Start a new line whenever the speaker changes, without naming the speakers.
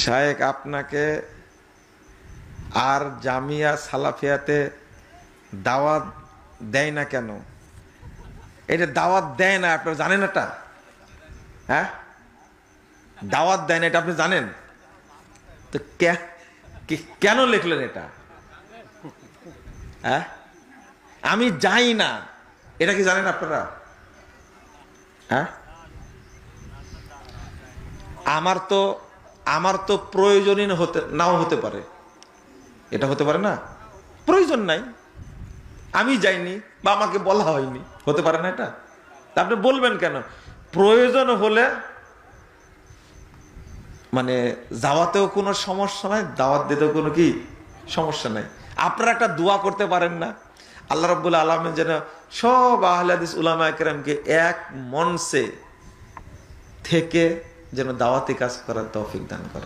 শায়েখ আপনাকে আর জামিয়া সালাফিয়াতে দাওয়াত দেয় না কেন? এটা দাওয়াত দেয় না, আপনারা জানেন এটা? হ্যাঁ, দাওয়াত দেয় না, এটা আপনি জানেন তো? কেন লিখলেন এটা? হ্যাঁ, আমি যাই না, এটা কি জানেন আপনারা? হ্যাঁ, আমার তো প্রয়োজনই নাও হতে পারে, এটা হতে পারে না, প্রয়োজন নাই, আমি যাইনি বা আমাকে বলা হয়নি, হতে পারে না এটা? তা আপনি বলবেন কেন? প্রয়োজন হলে মানে যাওয়াতেও কোনো সমস্যা নাই, দাওয়াত দিতেও কোনো কি সমস্যা নাই। আপনারা একটা দোয়া করতে পারেন না, আল্লাহ রাব্বুল আলামিন যেন সব আহলে হাদিস উলামায়ে কেরামকে এক মঞ্চে থেকে যেন দাওয়াতি কাজ করার তৌফিক দান করে।